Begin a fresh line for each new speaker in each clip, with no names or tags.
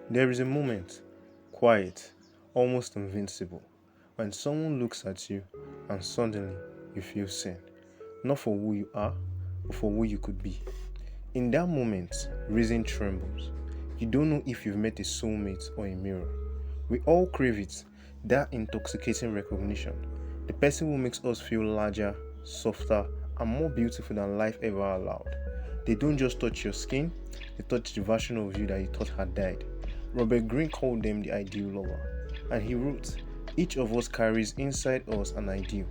There is a moment, quiet, almost invincible, when someone looks at you and suddenly you feel seen, not for who you are, but for who you could be. In that moment, reason trembles. You don't know if you've met a soulmate or a mirror. We all crave it, that intoxicating recognition, the person who makes us feel larger, softer, and more beautiful than life ever allowed. They don't just touch your skin, they touch the version of you that you thought had died. Robert Greene called them the ideal lover, and he wrote, each of us carries inside us an ideal.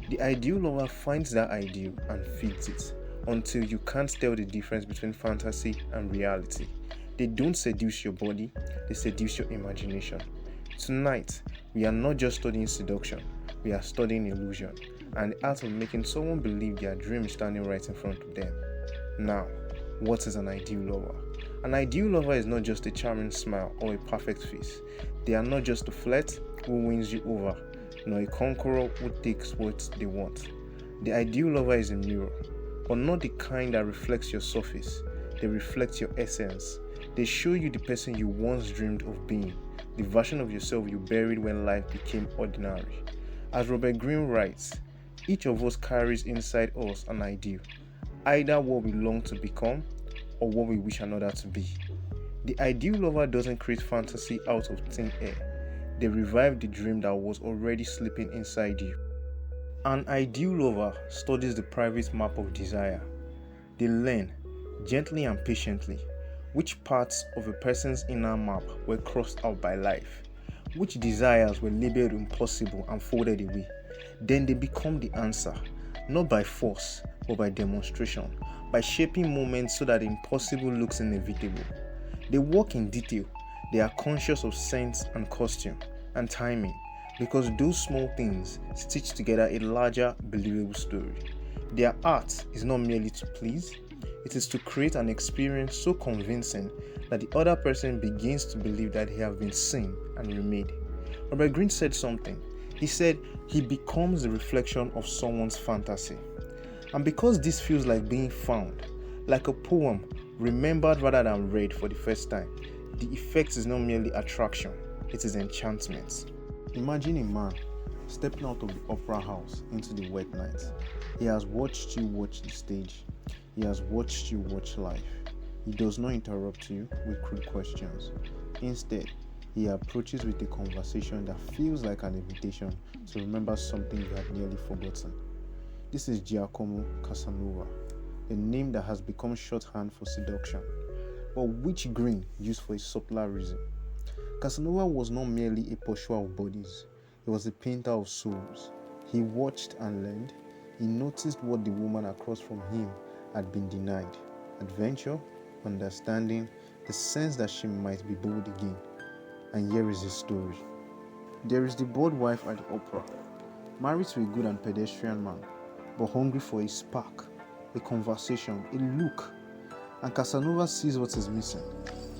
The ideal lover finds that ideal and feeds it until you can't tell the difference between fantasy and reality. They don't seduce your body, they seduce your imagination. Tonight, we are not just studying seduction, we are studying illusion and the art of making someone believe their dream is standing right in front of them. Now, what is an ideal lover? An ideal lover is not just a charming smile or a perfect face. They are not just a flirt who wins you over, nor a conqueror who takes what they want. The ideal lover is a mirror, but not the kind that reflects your surface. They reflect your essence. They show you the person you once dreamed of being, the version of yourself you buried when life became ordinary. As Robert Greene writes, each of us carries inside us an ideal, either what we long to become or what we wish another to be. The ideal lover doesn't create fantasy out of thin air. They revive the dream that was already sleeping inside you. An ideal lover studies the private map of desire. They learn, gently and patiently, which parts of a person's inner map were crossed out by life, which desires were labeled impossible and folded away. Then they become the answer, not by force, but by demonstration, by shaping moments so that the impossible looks inevitable. They work in detail. They are conscious of scent and costume and timing, because those small things stitch together a larger, believable story. Their art is not merely to please, it is to create an experience so convincing that the other person begins to believe that they have been seen and remade. Robert Greene said something. He said he becomes the reflection of someone's fantasy. And because this feels like being found, like a poem remembered rather than read for the first time, the effect is not merely attraction, it is enchantment. Imagine a man stepping out of the opera house into the wet night. He has watched you watch the stage. He has watched you watch life. He does not interrupt you with crude questions. Instead, he approaches with a conversation that feels like an invitation to remember something you had nearly forgotten. This is Giacomo Casanova, a name that has become shorthand for seduction, but which Greene used for a subtler reason. Casanova was not merely a pursuer of bodies, he was a painter of souls. He watched and learned. He noticed what the woman across from him had been denied: adventure, understanding, the sense that she might be bold again. And here is his story. There is the bored wife at the opera, married to a good and pedestrian man, but hungry for a spark, a conversation, a look. And Casanova sees what is missing: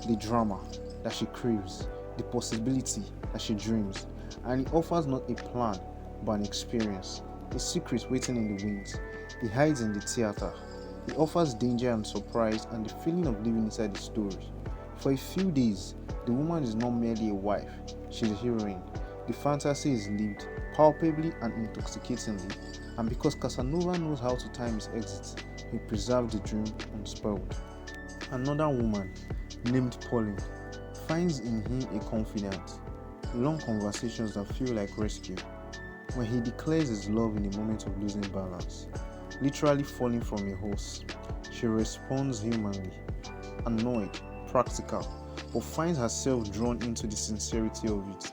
the drama that she craves, the possibility that she dreams. And he offers not a plan, but an experience, a secret waiting in the wings. He hides in the theater. He offers danger and surprise and the feeling of living inside the story. For a few days, the woman is not merely a wife, she's a heroine. The fantasy is lived palpably and intoxicatingly, and because Casanova knows how to time his exit, he preserves the dream unspoiled. Another woman, named Pauline, finds in him a confidant. Long conversations that feel like rescue. When he declares his love in a moment of losing balance, literally falling from a horse, she responds humanly, annoyed, practical, but finds herself drawn into the sincerity of it.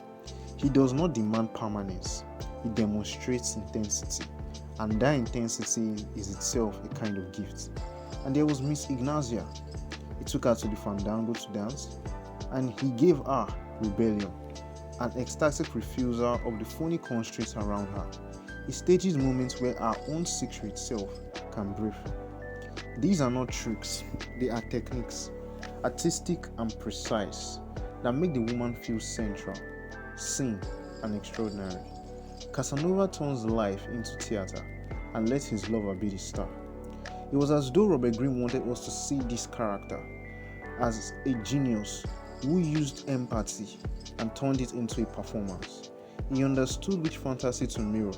He does not demand permanence, he demonstrates intensity, and that intensity is itself a kind of gift. And there was Miss Ignazia. He took her to the fandango to dance, and he gave her rebellion, an ecstatic refusal of the phony constraints around her. He stages moments where our own secret self can breathe. These are not tricks, they are techniques, artistic and precise, that make the woman feel central, seen, and extraordinary. Casanova turns life into theater and lets his lover be the star. It was as though Robert Greene wanted us to see this character as a genius who used empathy and turned it into a performance. He understood which fantasy to mirror,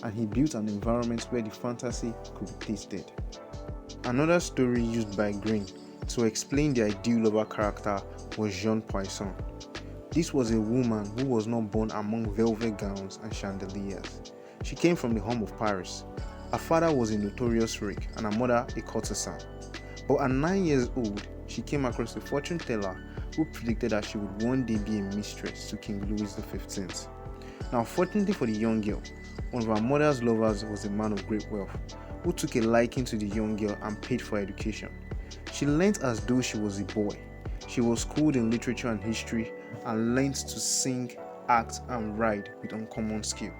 and he built an environment where the fantasy could be tasted. Another story used by Greene to explain the ideal lover character was Jeanne Poisson. This was a woman who was not born among velvet gowns and chandeliers. She came from the home of Paris. Her father was a notorious rake and her mother a courtesan. But at 9 years old, she came across a fortune teller who predicted that she would one day be a mistress to King Louis XV. Now, fortunately for the young girl, one of her mother's lovers was a man of great wealth who took a liking to the young girl and paid for her education. She learnt as though she was a boy. She was schooled in literature and history and learnt to sing, act, and ride with uncommon skill.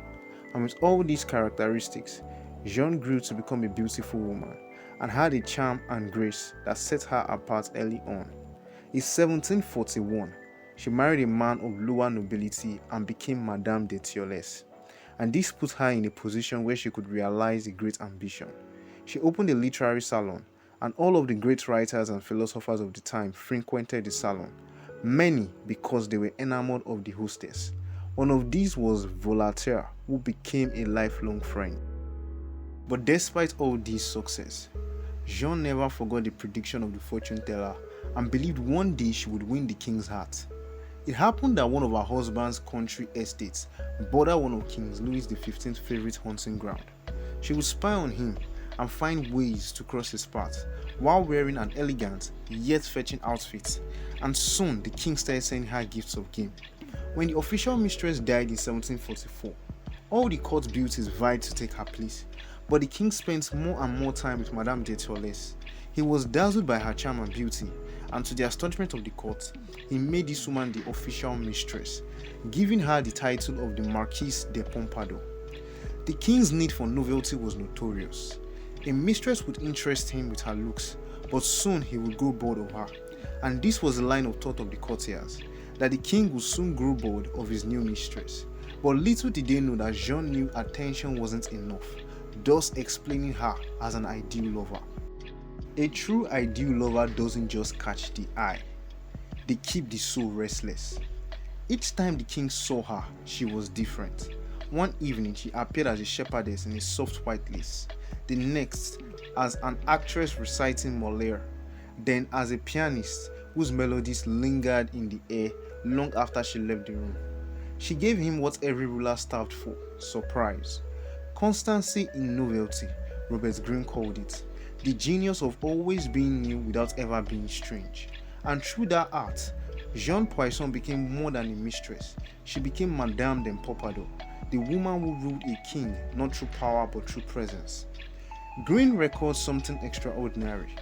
And with all these characteristics, Jeanne grew to become a beautiful woman and had a charm and grace that set her apart early on. In 1741, she married a man of lower nobility and became Madame de Thiolès, and this put her in a position where she could realize a great ambition. She opened a literary salon, and all of the great writers and philosophers of the time frequented the salon, many because they were enamored of the hostess. One of these was Voltaire, who became a lifelong friend. But despite all this success, Jeanne never forgot the prediction of the fortune teller and believed one day she would win the king's heart. It happened that one of her husband's country estates bordered one of King Louis XV's favorite hunting ground. She would spy on him and find ways to cross his path while wearing an elegant yet fetching outfit, and soon the king started sending her gifts of game. When the official mistress died in 1744, all the court beauties vied to take her place, but the king spent more and more time with Madame de Thiolès. He was dazzled by her charm and beauty, and to the astonishment of the court, he made this woman the official mistress, giving her the title of the Marquise de Pompadour. The king's need for novelty was notorious. A mistress would interest him with her looks, but soon he would grow bored of her, and this was the line of thought of the courtiers, that the king would soon grow bored of his new mistress. But little did they know that Jeanne knew attention wasn't enough, thus explaining her as an ideal lover. A true ideal lover doesn't just catch the eye, they keep the soul restless. Each time the king saw her, she was different. One evening she appeared as a shepherdess in a soft white lace, the next as an actress reciting Molière, then as a pianist whose melodies lingered in the air long after she left the room. She gave him what every ruler starved for: surprise. Constancy in novelty, Robert Greene called it, the genius of always being new without ever being strange. And through that art, Jeanne Poisson became more than a mistress. She became Madame de Pompadour, the woman who ruled a king not through power but through presence. Greene records something extraordinary.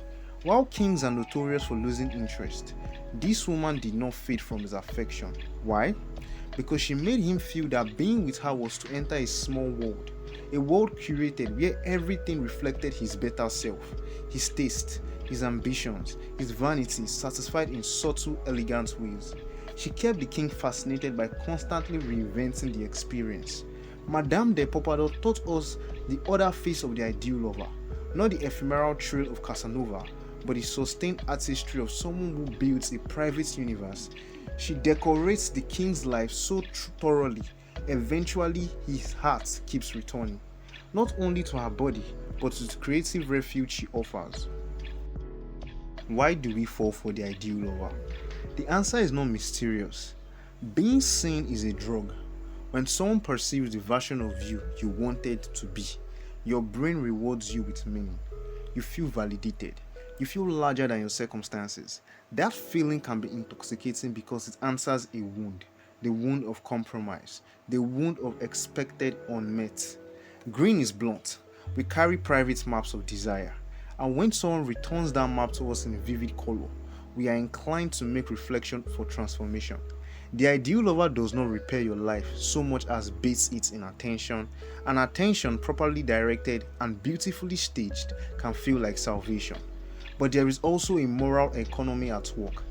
While kings are notorious for losing interest, this woman did not fade from his affection. Why? Because she made him feel that being with her was to enter a small world, a world curated where everything reflected his better self, his taste, his ambitions, his vanity, satisfied in subtle, elegant ways. She kept the king fascinated by constantly reinventing the experience. Madame de Pompadour taught us the other face of the ideal lover, not the ephemeral trail of Casanova, but the sustained artistry of someone who builds a private universe. She decorates the king's life so thoroughly, eventually his heart keeps returning, not only to her body, but to the creative refuge she offers. Why do we fall for the ideal lover? The answer is not mysterious. Being seen is a drug. When someone perceives the version of you you wanted to be, your brain rewards you with meaning. You feel validated. You feel larger than your circumstances. That feeling can be intoxicating because it answers a wound, the wound of compromise, the wound of expected unmet. Greene is blunt. We carry private maps of desire, and when someone returns that map to us in vivid color, we are inclined to make reflection for transformation. The ideal lover does not repair your life so much as bathes it in attention, and attention properly directed and beautifully staged can feel like salvation. But there is also a moral economy at work.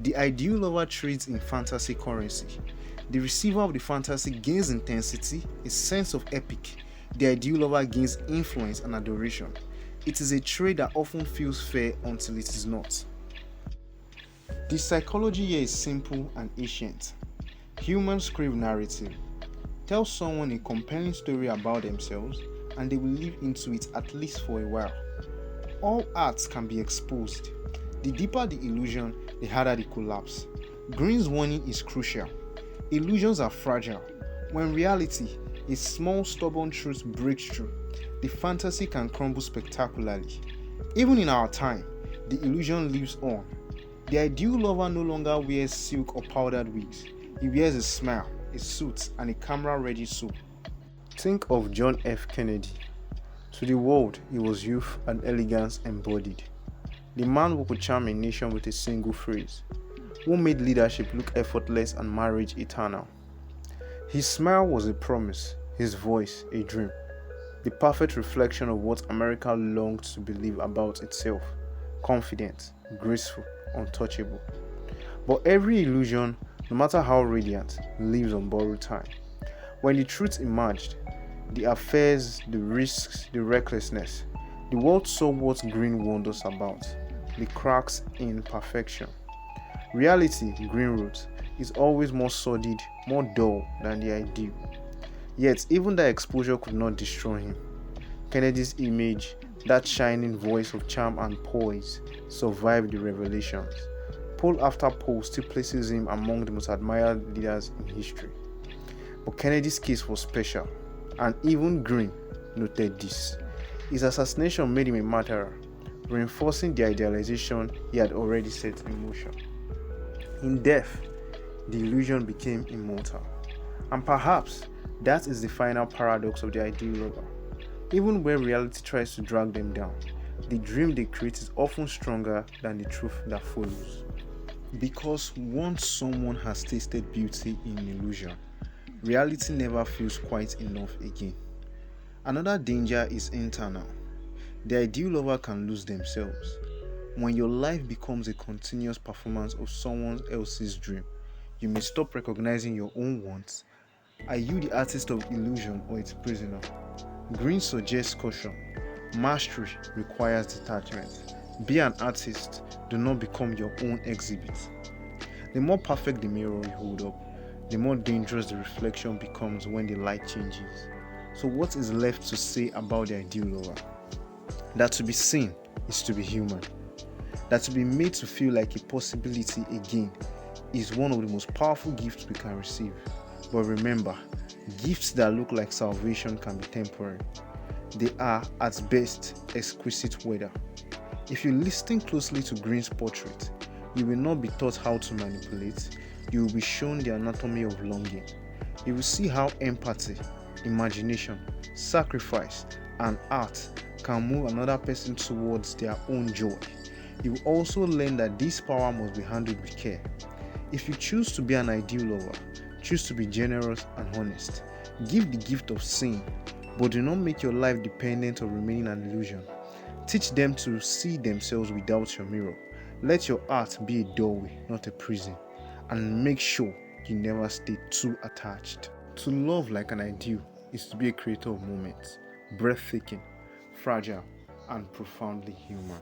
The ideal lover trades in fantasy currency. The receiver of the fantasy gains intensity, a sense of epic. The ideal lover gains influence and adoration. It is a trade that often feels fair until it is not. The psychology here is simple and ancient. Humans crave narrative. Tell someone a compelling story about themselves and they will live into it at least for a while. All arts can be exposed. The deeper the illusion, the harder the collapse. Greene's warning is crucial. Illusions are fragile. When reality, a small stubborn truth breaks through, the fantasy can crumble spectacularly. Even in our time, the illusion lives on. The ideal lover no longer wears silk or powdered wigs. He wears a smile, a suit, and a camera-ready soul. Think of John F. Kennedy. To the world, he was youth and elegance embodied. The man who could charm a nation with a single phrase, who made leadership look effortless and marriage eternal. His smile was a promise, his voice a dream, the perfect reflection of what America longed to believe about itself, confident, graceful, untouchable. But every illusion, no matter how radiant, lives on borrowed time. When the truth emerged, the affairs, the risks, the recklessness, the world saw what Greene warned us about, the cracks in perfection. Reality, Greene wrote, is always more sordid, more dull than the ideal. Yet, even that exposure could not destroy him. Kennedy's image, that shining voice of charm and poise, survived the revelations. Poll after poll still places him among the most admired leaders in history. But Kennedy's case was special, and even Greene noted this. His assassination made him a martyr, reinforcing the idealization he had already set in motion. In death, the illusion became immortal. And perhaps that is the final paradox of the ideal lover. Even when reality tries to drag them down, the dream they create is often stronger than the truth that follows. Because once someone has tasted beauty in illusion, reality never feels quite enough again. Another danger is internal. The ideal lover can lose themselves. When your life becomes a continuous performance of someone else's dream, you may stop recognizing your own wants. Are you the artist of illusion or its prisoner? Greene suggests caution. Mastery requires detachment. Be an artist, do not become your own exhibit. The more perfect the mirror you hold up, the more dangerous the reflection becomes when the light changes. So what is left to say about the ideal lover? That to be seen is to be human. That to be made to feel like a possibility again is one of the most powerful gifts we can receive. But remember, gifts that look like salvation can be temporary. They are, at best, exquisite weather. If you listen closely to Greene's portrait, you will not be taught how to manipulate. You will be shown the anatomy of longing. You will see how empathy, imagination, sacrifice, and art can move another person towards their own joy. You will also learn that this power must be handled with care. If you choose to be an ideal lover, choose to be generous and honest. Give the gift of seeing, but do not make your life dependent on remaining an illusion. Teach them to see themselves without your mirror. Let your art be a doorway, not a prison. And make sure you never stay too attached. To love like an ideal is to be a creator of moments, breathtaking, fragile, and profoundly human.